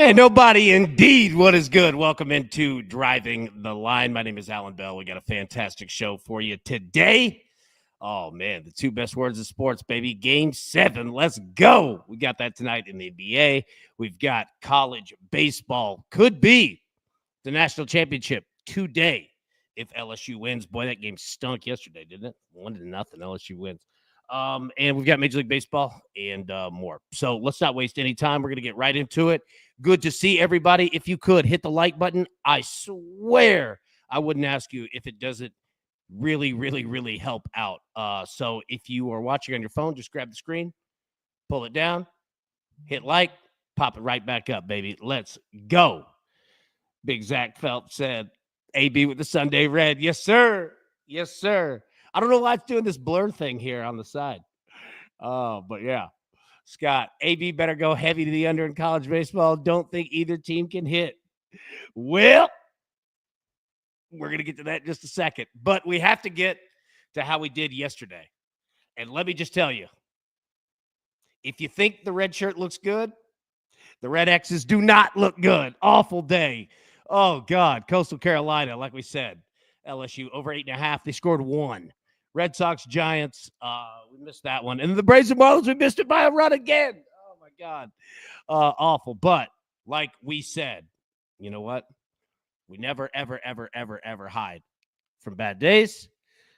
Man, nobody indeed. What is good? Welcome into Driving the Line. My name is Alan Bell. We got a fantastic show for you today. Oh, man, the two best words of sports, baby. Game 7. Let's go. We got that tonight in the NBA. We've got college baseball. Could be the national championship today if LSU wins. Boy, that game stunk yesterday, didn't it? 1-0. LSU wins. And we've got Major League Baseball and more. So let's not waste any time. We're going to get right into it. Good to see everybody. If you could hit the like button, I swear I wouldn't ask you if it doesn't really help out. So if you are watching on your phone, just grab the screen, pull it down, hit like, pop it right back up, baby. Let's go. Big Zach Phelps said, AB with the Sunday red. Yes, sir. Yes, sir. I don't know why it's doing this blur thing here on the side. But yeah. Scott, AB better go heavy to the under in college baseball. Don't think either team can hit. Well, we're going to get to that in just a second. But we have to get to how we did yesterday. And let me just tell you, if you think the red shirt looks good, the red X's do not look good. Awful day. Oh, God. Coastal Carolina, like we said, LSU over 8.5. They scored 1. Red Sox, Giants, we missed that one. And the Braves and Marlins, we missed it by a run again. Oh, my God. Awful. But like we said, you know what? We never, ever hide from bad days.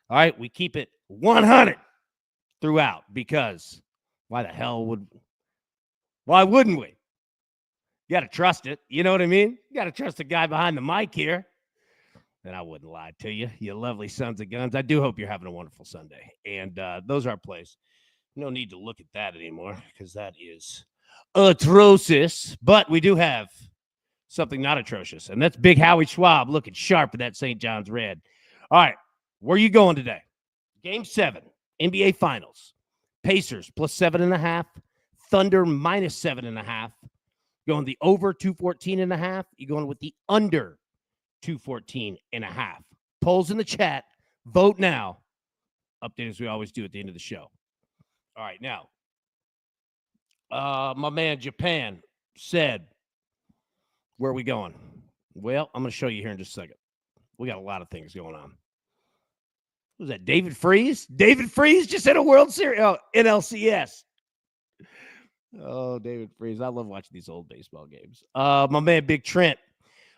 All right? We keep it 100 throughout because why wouldn't we? You got to trust it. You know what I mean? You got to trust the guy behind the mic here. And I wouldn't lie to you, you lovely sons of guns. I do hope you're having a wonderful Sunday. And those are our plays. No need to look at that anymore because that is atrocious. But we do have something not atrocious, and that's Big Howie Schwab looking sharp in that St. John's red. All right, where are you going today? Game 7, NBA Finals. Pacers plus 7.5. Thunder minus 7.5. Going the over 214.5. You're going with the under 214.5. Polls in the chat. Vote now. Update as we always do at the end of the show. All right, now, my man Japan said, where are we going? Well, I'm going to show you here in just a second. We got a lot of things going on. Who's that, David Freeze? David Freeze just hit a World Series. Oh, NLCS. Oh, David Freeze. I love watching these old baseball games. My man Big Trent.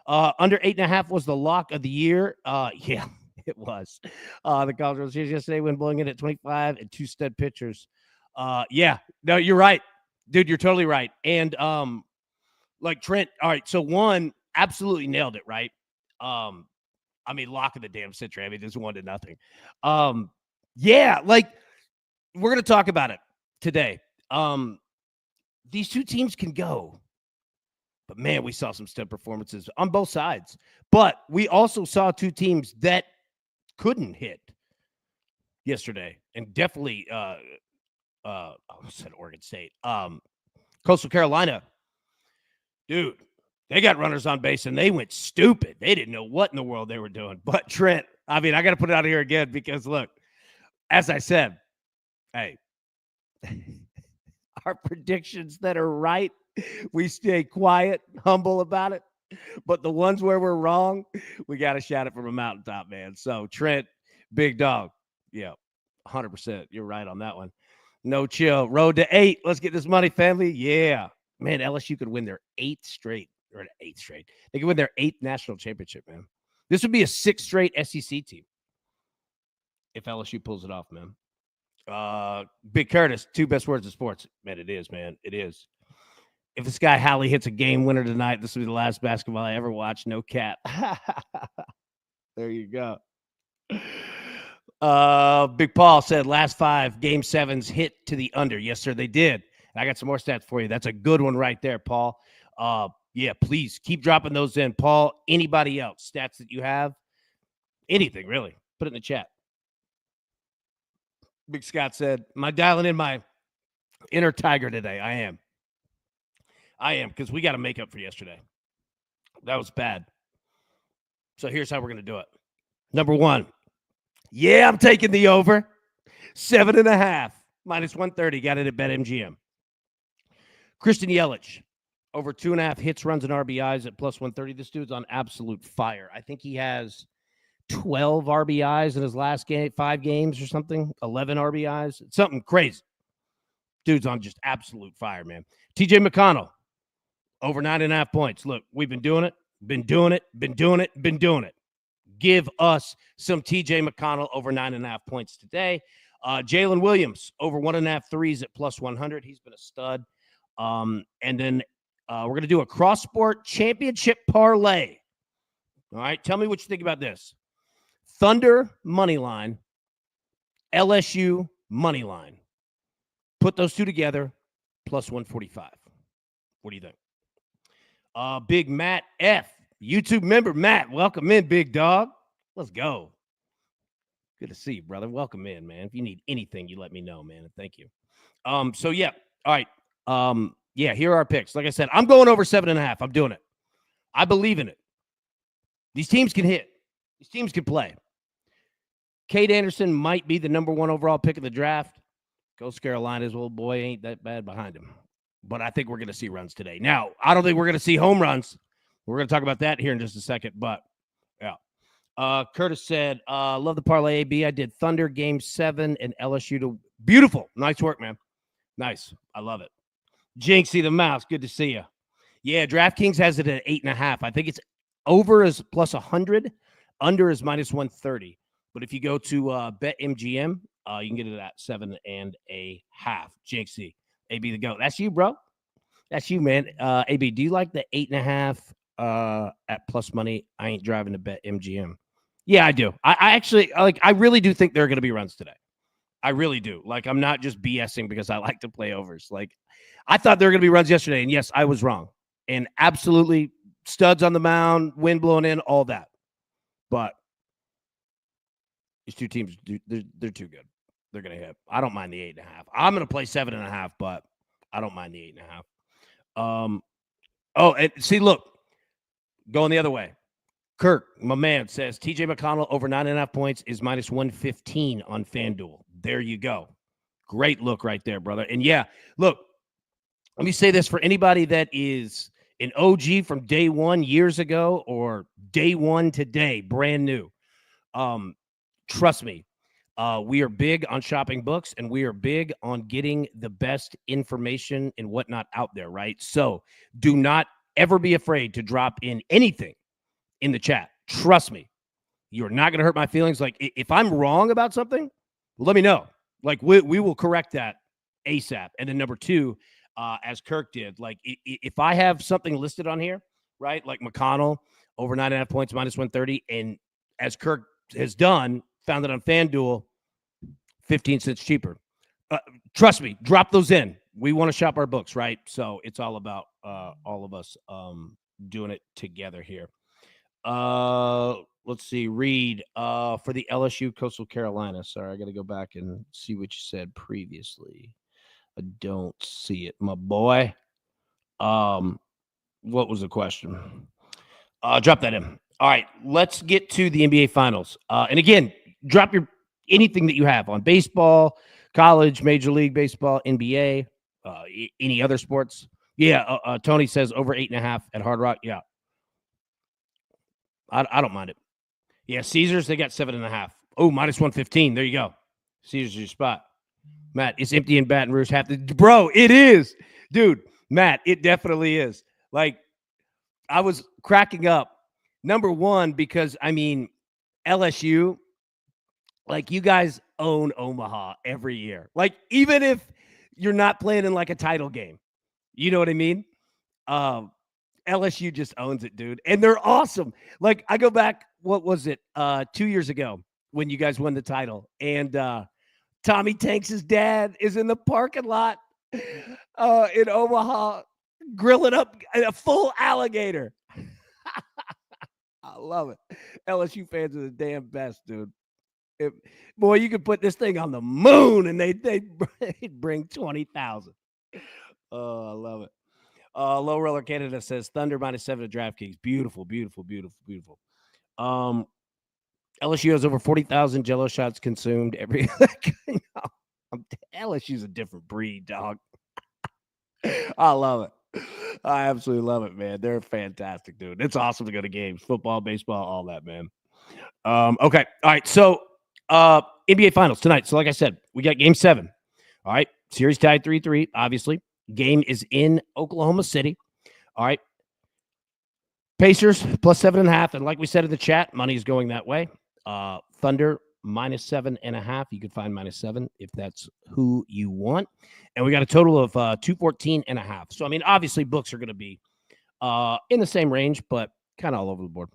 Under 8.5 was the lock of the year. Yeah, it was. The College World Series yesterday when blowing in at 25 and 2 stud pitchers. Yeah, no, you're right, dude. You're totally right. And like Trent. All right, so one absolutely nailed it, right? I mean, lock of the damn century. I mean, this 1-0. Yeah, like we're gonna talk about it today. These two teams can go. But, man, we saw some stud performances on both sides. But we also saw two teams that couldn't hit yesterday. And definitely, I said Oregon State. Coastal Carolina, dude, they got runners on base, and they went stupid. They didn't know what in the world they were doing. But, Trent, I mean, I got to put it out here again because, look, as I said, hey, our predictions that are right, we stay quiet, humble about it. But the ones where we're wrong, we got to shout it from a mountaintop, man. So, Trent, big dog. Yeah, 100%. You're right on that one. No chill. Road to 8. Let's get this money, family. Yeah. Man, LSU could win their 8th straight. They could win their 8th national championship, man. This would be a 6th straight SEC team if LSU pulls it off, man. Big Curtis, 2 best words of sports. Man, it is, man. It is. If this guy Hallie hits a game winner tonight, this will be the last basketball I ever watched. No cap. There you go. Big Paul said last 5 game 7s hit to the under. Yes, sir, they did. I got some more stats for you. That's a good one right there, Paul. Yeah, please keep dropping those in. Paul, anybody else, stats that you have, anything really, put it in the chat. Big Scott said, am I dialing in my inner tiger today? I am, because we got to make up for yesterday. That was bad. So here's how we're going to do it. Number 1, yeah, I'm taking the over. 7.5, minus 130. Got it at BetMGM. Christian Yelich, Over 2.5 hits, runs, and RBIs at plus 130. This dude's on absolute fire. I think he has 12 RBIs in his last 5 games or something. 11 RBIs. It's something crazy. Dude's on just absolute fire, man. TJ McConnell, over 9.5 points. Look, we've been doing it. Give us some TJ McConnell over 9.5 points today. Jalen Williams, over 1.5 threes at plus 100. He's been a stud. And then we're going to do a cross-sport championship parlay. All right, tell me what you think about this. Thunder money line, LSU money line. Put those two together, plus 145. What do you think? Big Matt F, YouTube member. Matt, welcome in, big dog. Let's go. Good to see you, brother. Welcome in, man. If you need anything, you let me know, man. And thank you. So, yeah. All right. Yeah, here are our picks. Like I said, I'm going over 7.5. I'm doing it. I believe in it. These teams can hit. These teams can play. Cade Anderson might be the number 1 overall pick of the draft. Coast Carolina's old boy ain't that bad behind him. But I think we're going to see runs today. Now, I don't think we're going to see home runs. We're going to talk about that here in just a second. But, yeah. Curtis said, love the parlay, AB. I did Thunder game 7 and LSU to beautiful. Nice work, man. Nice. I love it. Jinxie the Mouse. Good to see you. Yeah, DraftKings has it at 8.5. I think it's over is plus 100. Under is minus 130. But if you go to BetMGM, you can get it at 7.5. Jinxie. AB the GOAT. That's you, bro. That's you, man. AB, do you like the 8.5 at plus money? I ain't driving to BetMGM. Yeah, I do. I actually I really do think there are going to be runs today. I really do. Like, I'm not just BSing because I like to play overs. Like, I thought there were going to be runs yesterday, and yes, I was wrong. And absolutely studs on the mound, wind blowing in, all that. But these two teams, they're too good. They're going to hit. I don't mind the 8.5. I'm going to play 7.5, but I don't mind the 8.5. Oh, and see, look, going the other way. Kirk, my man, says TJ McConnell over 9.5 points is minus 115 on FanDuel. There you go. Great look right there, brother. And yeah, look, let me say this for anybody that is an OG from day one years ago or day one today, brand new. Trust me, we are big on shopping books and we are big on getting the best information and whatnot out there, right? So do not ever be afraid to drop in anything in the chat. Trust me, you're not going to hurt my feelings. Like, if I'm wrong about something, let me know. Like, we will correct that ASAP. And then number 2, as Kirk did, like, if I have something listed on here, right, like McConnell over 9.5 points, minus 130, and as Kirk has done, found it on FanDuel, 15 cents cheaper. Trust me, drop those in. We want to shop our books, right? So it's all about all of us doing it together here. Let's see. Reed, for the LSU Coastal Carolina. Sorry, I got to go back and see what you said previously. I don't see it, my boy. What was the question? Drop that in. All right, let's get to the NBA Finals. And again, drop anything that you have on baseball, college, Major League Baseball, NBA, any other sports. Yeah, Tony says over 8.5 at Hard Rock. Yeah. I don't mind it. Yeah, Caesars, they got 7.5. Oh, minus 115. There you go. Caesars is your spot. Matt, it's empty in Baton Rouge. Bro, it is. Dude, Matt, it definitely is. Like, I was cracking up. Number 1, because, I mean, LSU, like, you guys own Omaha every year. Like, even if you're not playing in, like, a title game. You know what I mean? LSU just owns it, dude. And they're awesome. Like, I go back, what was it, 2 years ago when you guys won the title. And Tommy Tanks' dad is in the parking lot in Omaha grilling up a full alligator. I love it. LSU fans are the damn best, dude. Boy, you could put this thing on the moon and they'd bring 20,000. Oh, I love it. Low Roller Canada says Thunder minus 7 at DraftKings. Beautiful, beautiful, beautiful, beautiful. LSU has over 40,000 Jello shots consumed every. LSU's a different breed, dog. I love it. I absolutely love it, man. They're fantastic, dude. It's awesome to go to games, football, baseball, all that, man. Okay. All right. So NBA Finals tonight. So, like I said, we got game 7. All right. Series tied 3-3, obviously. Game is in Oklahoma City. All right. Pacers plus 7.5. And like we said in the chat, money is going that way. Thunder minus 7.5. You could find minus 7 if that's who you want. And we got a total of 214.5. So, I mean, obviously, books are going to be in the same range, but kind of all over the board.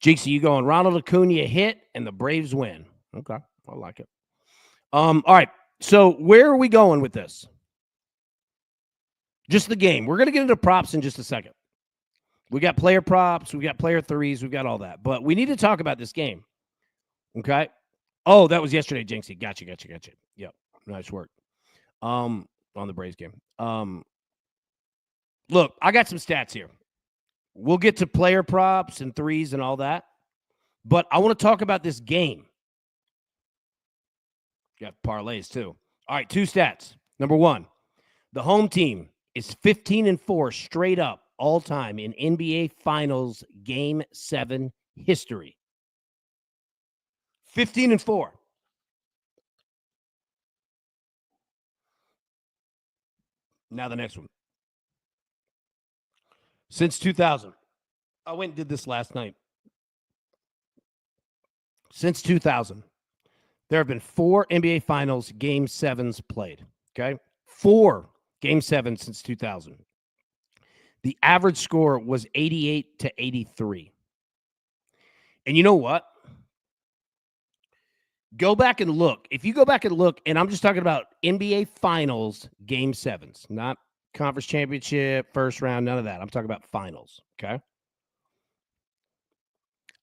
Jinxie, you going Ronald Acuna hit and the Braves win. Okay, I like it. All right, so where are we going with this? Just the game. We're going to get into props in just a second. We got player props, we got player threes, we've got all that. But we need to talk about this game. Okay? Oh, that was yesterday, Jinxie. Gotcha. Yep, nice work. On the Braves game. Look, I got some stats here. We'll get to player props and threes and all that. But I want to talk about this game. Got parlays too. All right, 2 stats. Number 1, the home team is 15-4 straight up all time in NBA Finals Game 7 history. 15-4. Now the next one. Since 2000. I went and did this last night. Since 2000, there have been 4 NBA Finals Game 7s played. Okay? 4 Game 7 since 2000. The average score was 88-83. And you know what? Go back and look. If you go back and look, and I'm just talking about NBA Finals Game 7s, not conference championship, first round, none of that. I'm talking about finals, okay?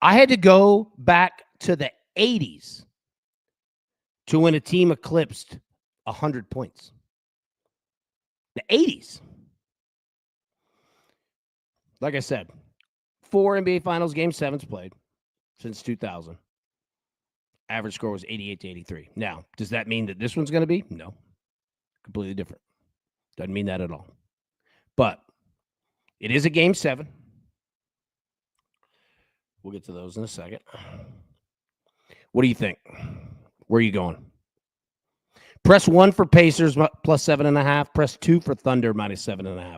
I had to go back to the 80s to when a team eclipsed 100 points. The 80s. Like I said, 4 NBA Finals Game 7s played since 2000. Average score was 88-83. Now, does that mean that this one's going to be? No. Completely different. Doesn't mean that at all. But it is a Game 7. We'll get to those in a second. What do you think? Where are you going? Press 1 for Pacers plus 7.5. Press 2 for Thunder minus 7.5.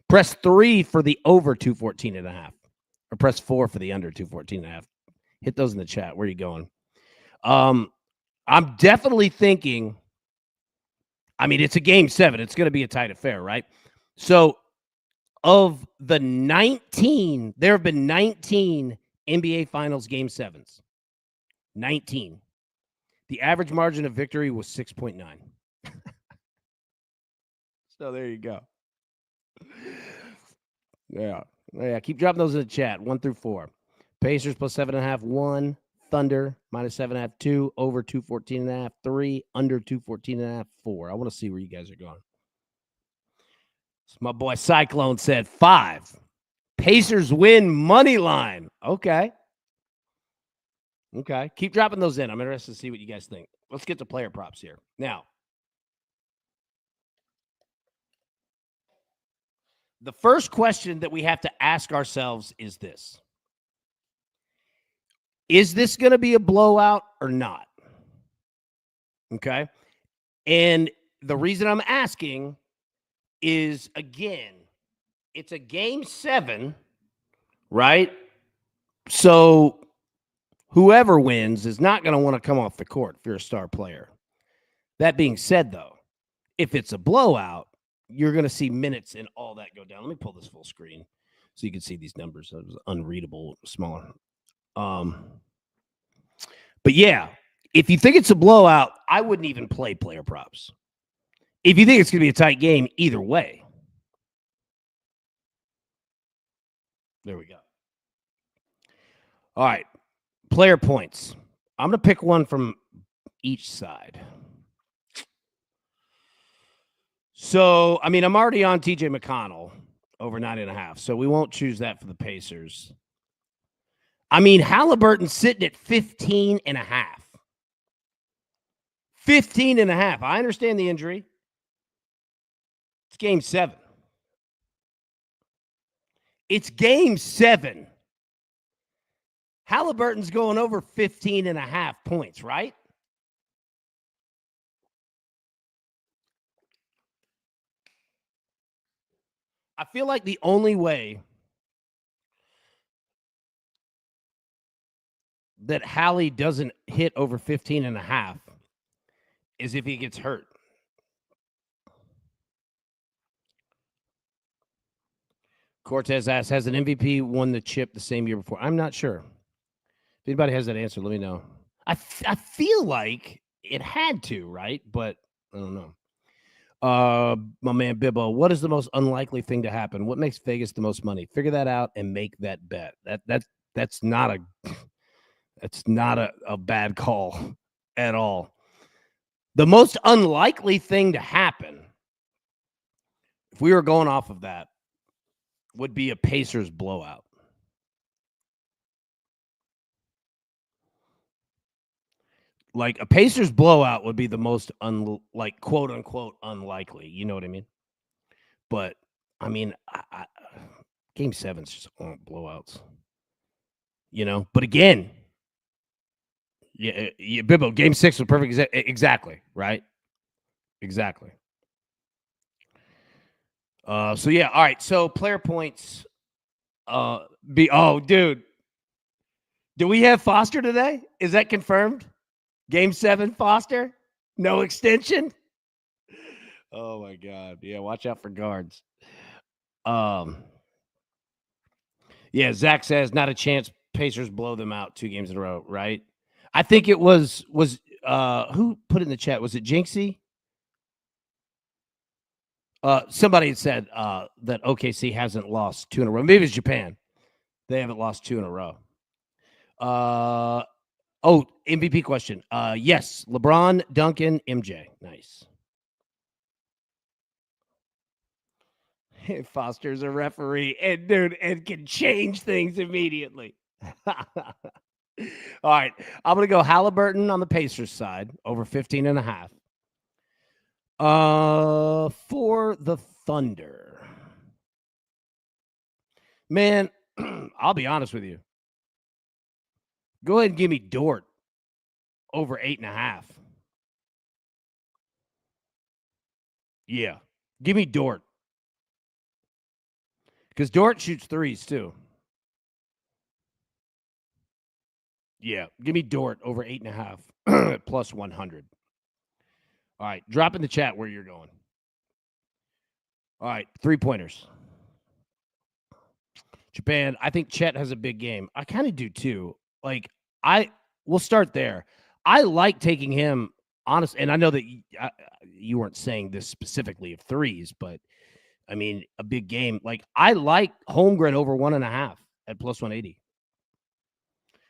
Press 3 for the over 214.5. Or press 4 for the under 214.5. Hit those in the chat. Where are you going? I'm definitely thinking, I mean, it's a Game 7. It's going to be a tight affair, right? So, of the 19, there have been 19 NBA Finals Game 7s. 19. The average margin of victory was 6.9. So, there you go. Yeah. Keep dropping those in the chat. 1 through 4. Pacers plus 7.5, 1. Thunder minus 7.5, 2. Over 214.5, 3. Under 214.5, 4. I want to see where you guys are going. So my boy Cyclone said 5. Pacers win money line. Okay. Keep dropping those in. I'm interested to see what you guys think. Let's get to player props here. Now, the first question that we have to ask ourselves is this. Is this going to be a blowout or not? Okay. And the reason I'm asking is, again, it's a Game 7, right? So whoever wins is not going to want to come off the court if you're a star player. That being said, though, if it's a blowout, you're going to see minutes and all that go down. Let me pull this full screen so you can see these numbers. It was unreadable, smaller. But yeah, if you think it's a blowout, I wouldn't even play player props. If you think it's going to be a tight game, either way. There we go. All right. Player points. I'm going to pick one from each side. So, I mean, I'm already on TJ McConnell over 9.5. So we won't choose that for the Pacers. I mean, Halliburton's sitting at 15.5. 15.5. I understand the injury. It's game 7. It's game 7. Halliburton's going over 15.5 points, right? I feel like the only way that Hallie doesn't hit over 15.5 is if he gets hurt. Cortez asks, has an MVP won the chip the same year before? I'm not sure. If anybody has that answer, let me know. I feel like it had to, right? But I don't know. My man Bibbo, what is the most unlikely thing to happen? What makes Vegas the most money? Figure that out and make that bet. That's not a bad call at all. The most unlikely thing to happen, if we were going off of that, would be a Pacers blowout. Like a Pacers blowout would be the most quote unquote unlikely. You know what I mean? But I mean, game 7's just blowouts. You know, but again, yeah, Bibbo, game 6 was perfect. Exactly, right? Exactly. So yeah, all right. So player points. Dude, do we have Foster today? Is that confirmed? Game 7, Foster, no extension. Oh my God, yeah. Watch out for guards. Yeah. Zach says not a chance. Pacers blow them out 2 games in a row, right? I think it was who put it in the chat? Was it Jinxie? Somebody had said that OKC hasn't lost 2 in a row. Maybe it's Japan. They haven't lost 2 in a row. MVP question. Yes, LeBron, Duncan, MJ. Nice. Foster's a referee and can change things immediately. All right. I'm going to go Halliburton on the Pacers side over 15.5. For the Thunder. Man, I'll be honest with you. Go ahead and give me Dort over 8.5. Yeah. Give me Dort. Because Dort shoots threes too. Yeah. Give me Dort over 8.5 plus 100. All right. Drop in the chat where you're going. All right. 3-pointers. Japan. I think Chet has a big game. I kind of do too. Like, we'll start there. I like taking him, honest, and I know that you weren't saying this specifically of threes, but I mean, a big game. Like, I like Holmgren over 1.5 at plus 180.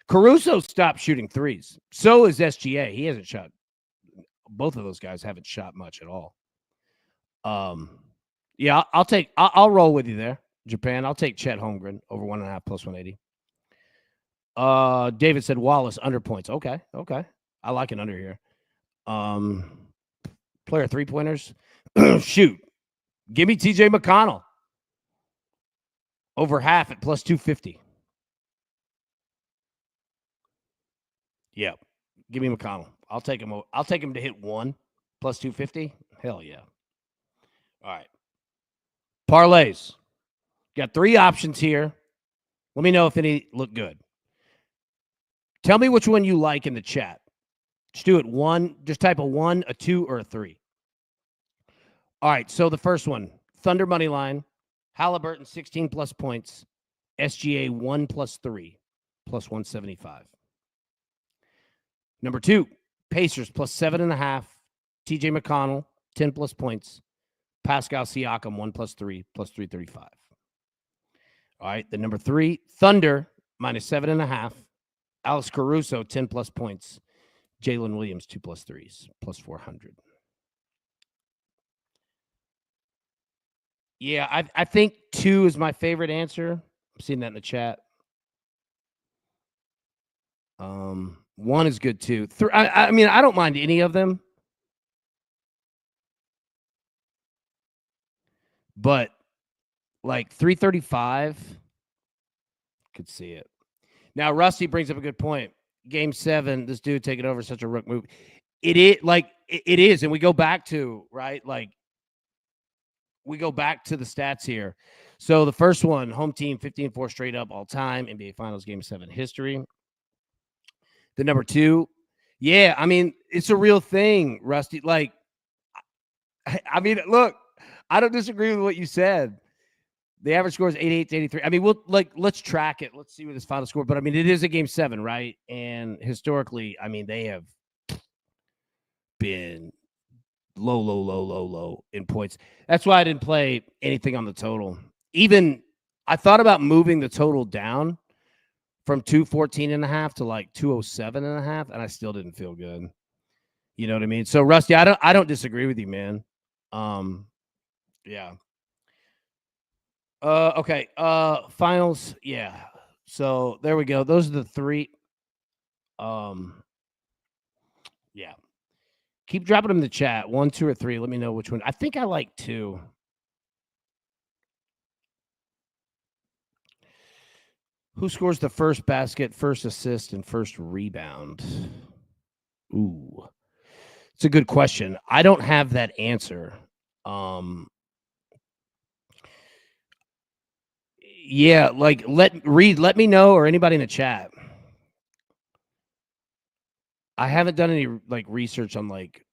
Caruso stopped shooting threes. So is SGA. He hasn't shot. Both of those guys haven't shot much at all. Yeah, I'll roll with you there. Japan. I'll take Chet Holmgren over 1.5 plus 180. David said Wallace under points. Okay. I like an under here. Player 3-pointers. Shoot. Give me TJ McConnell over half at plus 250. Yeah. Give me McConnell. I'll take him to hit 1 plus 250. Hell yeah. All right. Parlays. Got 3 options here. Let me know if any look good. Tell me which one you like in the chat. Just do it 1. Just type a 1, a 2, or a 3. All right. So the first one, Thunder money line. Halliburton 16 plus points. SGA 1 plus 3 plus 175. Number 2, Pacers plus 7.5. TJ McConnell 10 plus points. Pascal Siakam 1 plus 3 plus 335. All right. The number 3, Thunder minus 7.5. Alex Caruso 10 plus points. Jalen Williams 2 plus 3s plus 400. Yeah, I think 2 is my favorite answer. I'm seeing that in the chat. 1 is good too. I mean, I don't mind any of them. but like 335, could see it. Now, Rusty brings up a good point. Game 7, this dude taking over such a rook move. It is, and we go back to, right, like, we go back to the stats here. So the first one, home team 15-4 straight up all time, NBA Finals Game 7 history. The number 2, yeah, I mean, it's a real thing, Rusty. Like, I mean, look, I don't disagree with what you said. The average score is 88 to 83. I mean, let's track it. Let's see what this final score. But I mean, it is a Game 7, right? And historically, I mean, they have been low in points. That's why I didn't play anything on the total. Even I thought about moving the total down from 214.5 to like 207.5, and I still didn't feel good. You know what I mean? So Rusty, I don't disagree with you, man. Yeah. Okay. Finals. Yeah. So there we go. Those are the 3. Yeah. Keep dropping them in the chat. 1, 2, or 3. Let me know which one. I think I like 2. Who scores the first basket, first assist, and first rebound? Ooh. It's a good question. I don't have that answer. Yeah, like let me know, or anybody in the chat. I haven't done any like research on like,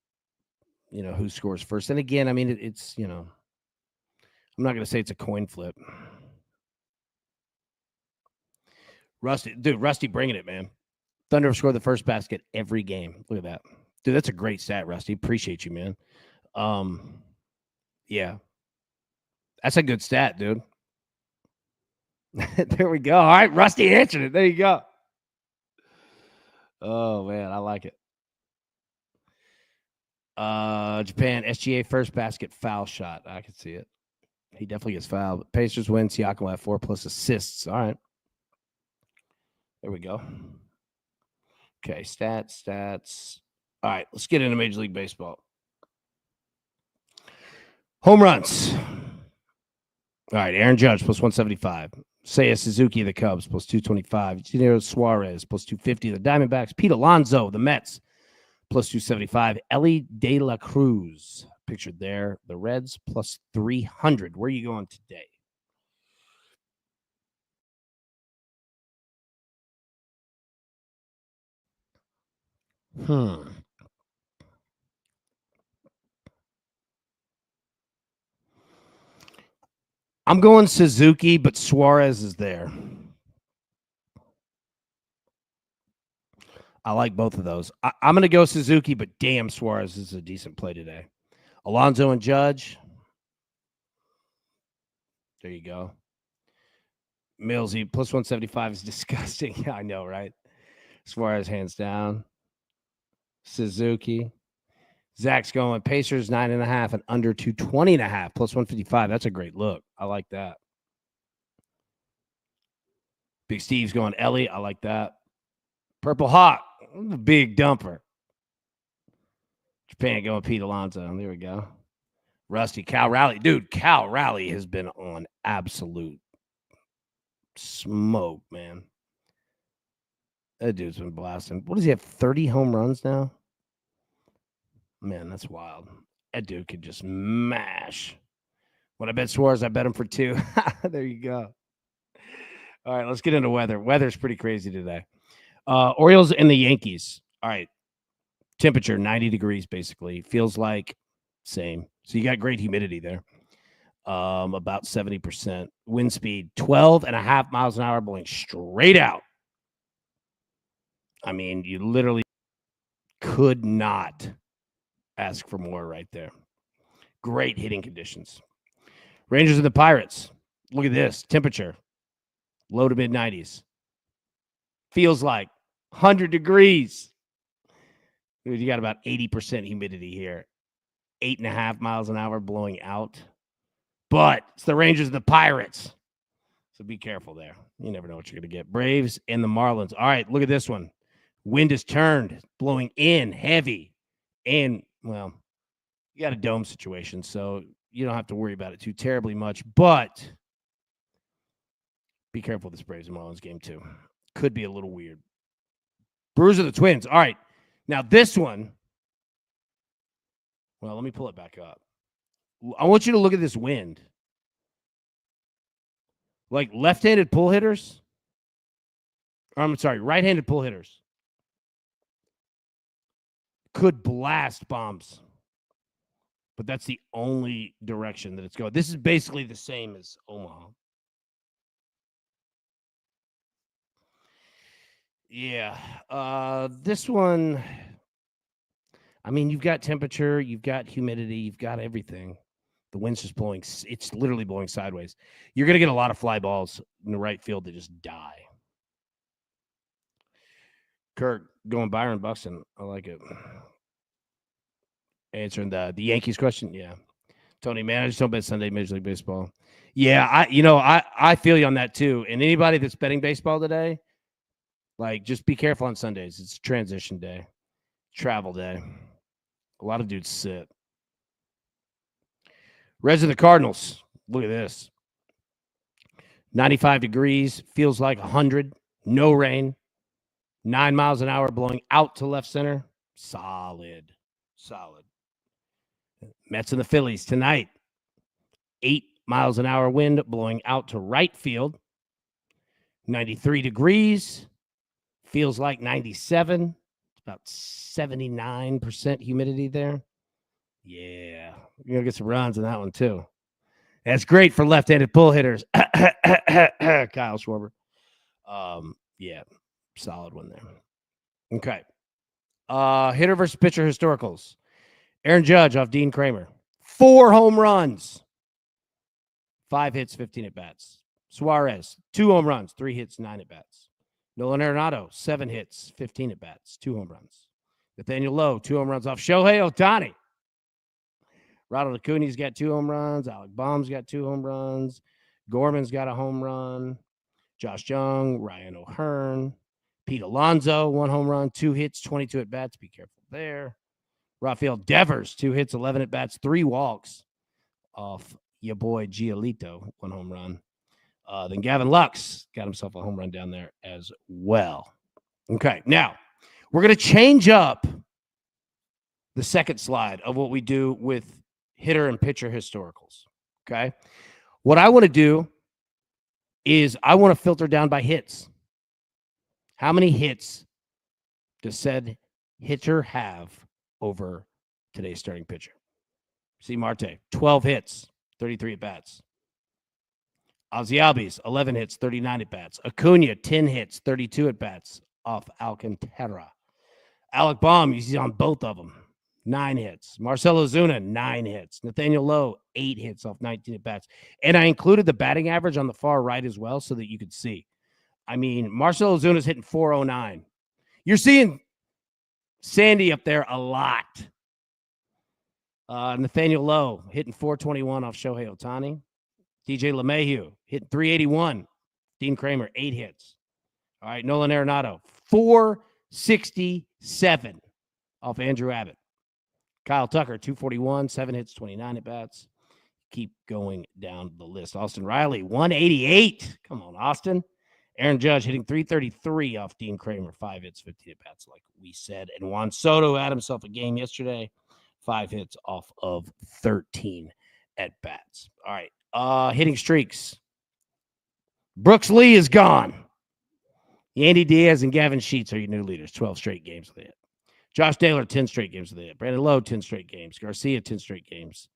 you know, who scores first. And again, I mean, it's, you know, I'm not going to say it's a coin flip. Rusty bringing it, man. Thunder have scored the first basket every game. Look at that. Dude, that's a great stat, Rusty. Appreciate you, man. Yeah. That's a good stat, dude. There we go. All right, Rusty answered it. There you go. Oh, man, I like it. Japan, SGA first basket foul shot. I can see it. He definitely gets fouled. Pacers win. Siakam will have 4+ assists. All right. There we go. Okay, stats. All right, let's get into Major League Baseball. Home runs. All right, Aaron Judge plus 175. Seiya Suzuki of the Cubs plus 225. Eugenio Suarez plus 250. The Diamondbacks. Pete Alonso, the Mets, plus 275. Ellie De La Cruz, pictured there. The Reds plus 300. Where are you going today? I'm going Suzuki, but Suarez is there. I like both of those. I'm going to go Suzuki, but damn, Suarez is a decent play today. Alonso and Judge. There you go. Millsy plus 175 is disgusting. Yeah, I know, right? Suarez hands down. Suzuki. Zach's going Pacers 9.5 and under 220.5 plus 155. That's a great look. I like that. Big Steve's going Ellie. I like that. Purple Hawk, the big dumper. Japan going Pete Alonso. There we go. Rusty, Cal Raleigh. Dude, Cal Raleigh has been on absolute smoke, man. That dude's been blasting. What does he have? 30 home runs now? Man, that's wild. That dude could just mash. When I bet Suarez, I bet him for 2. There you go. All right, let's get into weather. Weather's pretty crazy today. Orioles and the Yankees. All right. Temperature 90 degrees, basically. Feels like same. So you got great humidity there. About 70%. Wind speed 12.5 miles an hour blowing straight out. I mean, you literally could not ask for more right there. Great hitting conditions. Rangers and the Pirates. Look at this. Temperature. Low to mid 90s. Feels like 100 degrees. Dude, you got about 80% humidity here. 8.5 miles an hour blowing out. But it's the Rangers and the Pirates. So be careful there. You never know what you're going to get. Braves and the Marlins. All right, look at this one. Wind is turned, blowing in heavy. And, well, you got a dome situation. So you don't have to worry about it too terribly much, but be careful with this Braves and Marlins game too. Could be a little weird. Brewers are the Twins. All right. Now this one, well, let me pull it back up. I want you to look at this wind. Like left-handed pull hitters. I'm sorry, right-handed pull hitters could blast bombs. But that's the only direction that it's going. This is basically the same as Omaha. Yeah. This one, I mean, you've got temperature, you've got humidity, you've got everything. The wind's just blowing. It's literally blowing sideways. You're going to get a lot of fly balls in the right field that just die. Kirk going Byron Buxton. I like it. Answering the Yankees question. Yeah. Tony, man, I just don't bet Sunday Major League Baseball. Yeah, I feel you on that too. And anybody that's betting baseball today, like, just be careful on Sundays. It's transition day, travel day. A lot of dudes sit. Reds of the Cardinals. Look at this. 95 degrees, feels like 100, no rain, 9 miles an hour blowing out to left center. Solid. Mets and the Phillies tonight. 8 miles an hour wind blowing out to right field. 93 degrees, feels like 97. It's about 79% humidity there. Yeah, you're going to get some runs in that one too. That's great for left-handed pull hitters. Kyle Schwarber. Yeah, solid one there. Okay. Hitter versus pitcher historicals. Aaron Judge off Dean Kramer. 4 home runs. 5 hits, 15 at-bats. Suarez, 2 home runs, 3 hits, 9 at-bats. Nolan Arenado, 7 hits, 15 at-bats, 2 home runs. Nathaniel Lowe, 2 home runs off Shohei Ohtani. Ronald Acuna's got 2 home runs. Alec Baum's got 2 home runs. Gorman's got a home run. Josh Jung, Ryan O'Hearn. Pete Alonso, 1 home run, 2 hits, 22 at-bats. Be careful there. Rafael Devers, 2 hits, 11 at-bats, 3 walks off your boy Giolito, 1 home run. Then Gavin Lux got himself a home run down there as well. Okay, now we're going to change up the second slide of what we do with hitter and pitcher historicals. Okay, what I want to do is I want to filter down by hits. How many hits does said hitter have over today's starting pitcher? C. Marte, 12 hits, 33 at-bats. Ozzie Albies, 11 hits, 39 at-bats. Acuna, 10 hits, 32 at-bats off Alcantara. Alec Baum, he's on both of them, 9 hits. Marcell Ozuna, 9 hits. Nathaniel Lowe, 8 hits off 19 at-bats. And I included the batting average on the far right as well so that you could see. I mean, Marcell Ozuna's hitting 409. You're seeing Sandy up there a lot. Nathaniel Lowe hitting 421 off Shohei Ohtani. DJ LeMahieu hitting 381. Dean Kramer, 8 hits. All right, Nolan Arenado, 467 off Andrew Abbott. Kyle Tucker, 241, 7 hits, 29 at-bats. Keep going down the list. Austin Riley, 188. Come on, Austin. Aaron Judge hitting 333 off Dean Kramer, 5 hits, 15 at-bats, like we said. And Juan Soto had himself a game yesterday, 5 hits off of 13 at-bats. All right, hitting streaks. Brooks Lee is gone. Yandy Diaz and Gavin Sheets are your new leaders, 12 straight games with a hit. Josh Taylor, 10 straight games with a hit. Brandon Lowe, 10 straight games. Garcia, 10 straight games.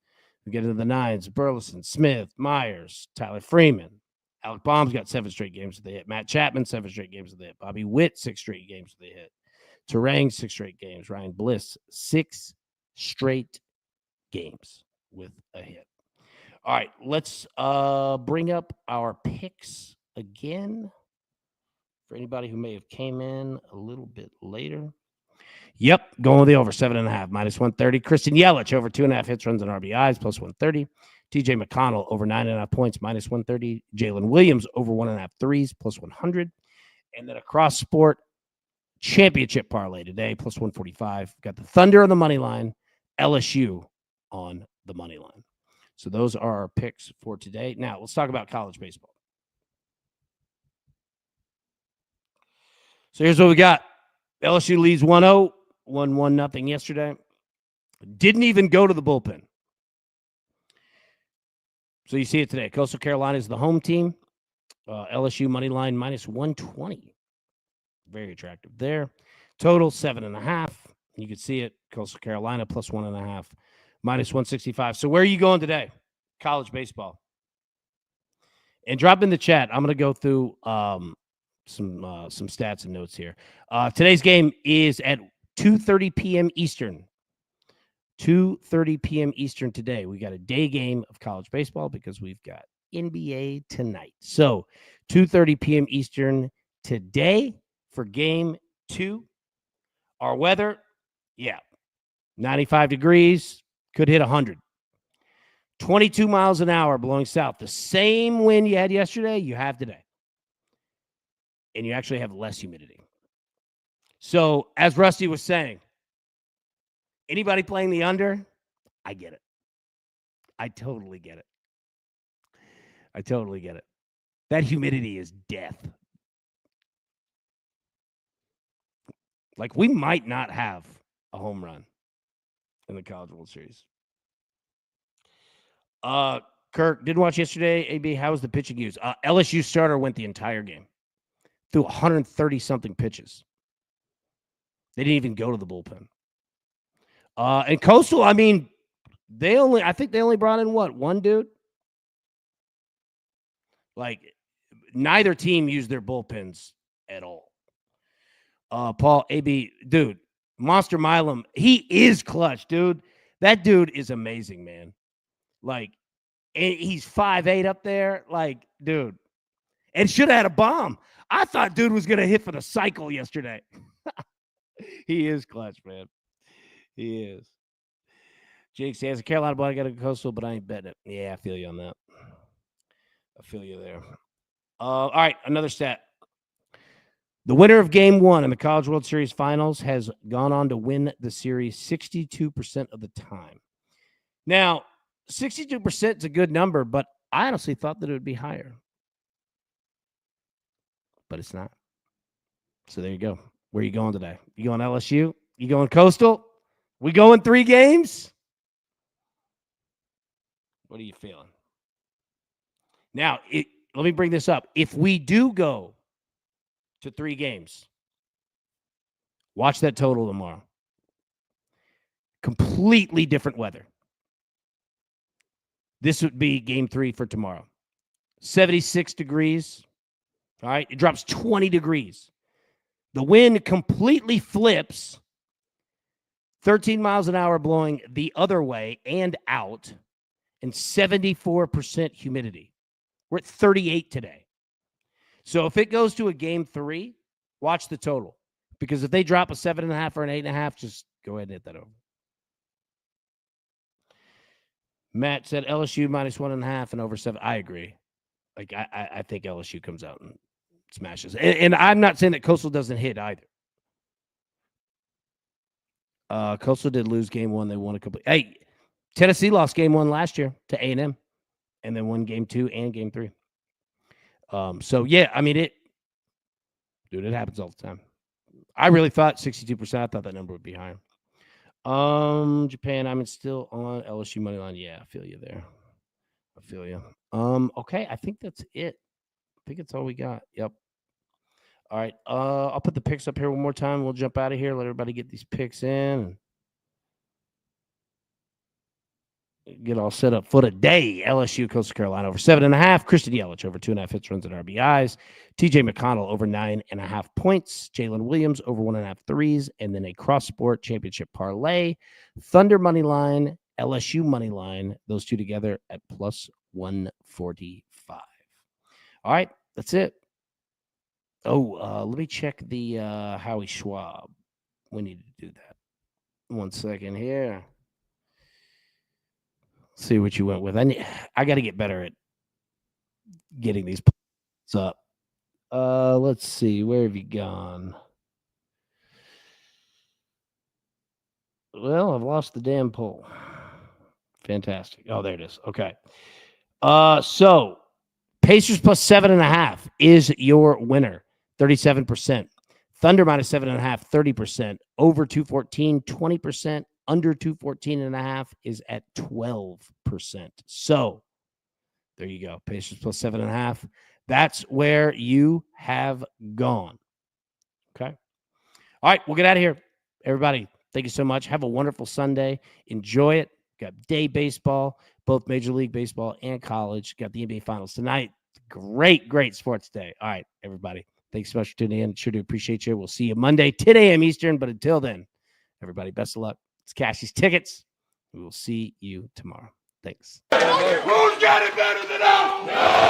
We get into the 9s. Burleson, Smith, Myers, Tyler Freeman. Alec Baum's got 7 straight games with a hit. Matt Chapman, 7 straight games with a hit. Bobby Witt, 6 straight games with a hit. Terang, 6 straight games. Ryan Bliss, 6 straight games with a hit. All right, let's bring up our picks again for anybody who may have came in a little bit later. Yep, going with the over 7.5, -130. Christian Yelich over 2.5 hits, runs, and RBIs, +130. TJ McConnell over 9.5 points, -130. Jalen Williams over 1.5 threes, +100. And then across sport championship parlay today, +145. Got the Thunder on the money line, LSU on the money line. So those are our picks for today. Now, let's talk about college baseball. So here's what we got. LSU leads 1-0, won 1-0 yesterday. Didn't even go to the bullpen. So you see it today. Coastal Carolina is the home team. LSU money line minus 120. Very attractive there. Total 7.5. You can see it. Coastal Carolina plus 1.5, minus 165. So where are you going today? College baseball. And drop in the chat. I'm going to go through some stats and notes here. Today's game is at 2:30 p.m. Eastern. 2:30 p.m. Eastern today. We got a day game of college baseball because we've got NBA tonight. So 2:30 p.m. Eastern today for game 2. Our weather, 95 degrees, could hit 100. 22 miles an hour blowing south. The same wind you had yesterday, you have today. And you actually have less humidity. So, as Rusty was saying, anybody playing the under, I get it. I totally get it. That humidity is death. Like, we might not have a home run in the College World Series. Kirk, didn't watch yesterday. AB, how was the pitching use? LSU starter went the entire game. Threw 130-something pitches. They didn't even go to the bullpen. And Coastal, I mean, I think they only brought in what? One dude? Like, neither team used their bullpens at all. Paul, AB, dude, Monster Milam, he is clutch, dude. That dude is amazing, man. Like, he's 5'8" up there. Like, dude. And should have had a bomb. I thought dude was going to hit for the cycle yesterday. He is clutch, man. He is. Jake says, a Carolina boy, I got a Coastal, but I ain't betting it. Yeah, I feel you on that. I feel you there. All right, another stat. The winner of Game 1 in the College World Series Finals has gone on to win the series 62% of the time. Now, 62% is a good number, but I honestly thought that it would be higher. But it's not. So there you go. Where are you going today? You going LSU? You going Coastal? We going 3 games? What are you feeling? Now, let me bring this up. If we do go to 3 games, watch that total tomorrow. Completely different weather. This would be game 3 for tomorrow. 76 degrees. All right. It drops 20 degrees. The wind completely flips. 13 miles an hour blowing the other way and out. And 74% humidity. We're at 38 today. So if it goes to a game 3, watch the total. Because if they drop a 7.5 or an 8.5, just go ahead and hit that over. Matt said LSU minus 1.5 and over 7. I agree. Like, I think LSU comes out and smashes. And I'm not saying that Coastal doesn't hit either. Coastal did lose game 1. They won a couple. Hey, Tennessee lost game 1 last year to A&M. And then won game 2 and game 3. So, yeah, I mean, it happens all the time. I really thought 62%. I thought that number would be higher. Japan, I'm still on LSU money line. Yeah, I feel you there. I feel you. Okay, I think that's it. I think that's all we got. Yep. All right. I'll put the picks up here one more time. We'll jump out of here. Let everybody get these picks in. Get all set up for the day. LSU, Coastal Carolina over 7.5. Christian Yelich over 2.5 hits, runs, and RBIs. TJ McConnell over 9.5 points. Jalen Williams over 1.5 threes. And then a cross sport championship parlay. Thunder money line, LSU money line. Those two together at plus 145. All right, that's it. Oh, let me check the Howie Schwab. We need to do that. 1 second here. See what you went with. I got to get better at getting these up. Let's see. Where have you gone? Well, I've lost the damn poll. Fantastic. Oh, there it is. Okay. So Pacers plus 7.5 is your winner, 37%. Thunder minus 7.5, 30%. Over 214, 20%. Under 214.5 is at 12%. So there you go. Pacers plus 7.5. That's where you have gone. Okay. All right, we'll get out of here. Everybody, thank you so much. Have a wonderful Sunday. Enjoy it. Got day baseball, both Major League Baseball and college. Got the NBA Finals tonight. Great sports day. All right, everybody. Thanks so much for tuning in. Sure do appreciate you. We'll see you Monday, 10 a.m. Eastern. But until then, everybody, best of luck. It's Cassie's Tickets. We will see you tomorrow. Thanks. Who's got it better than us?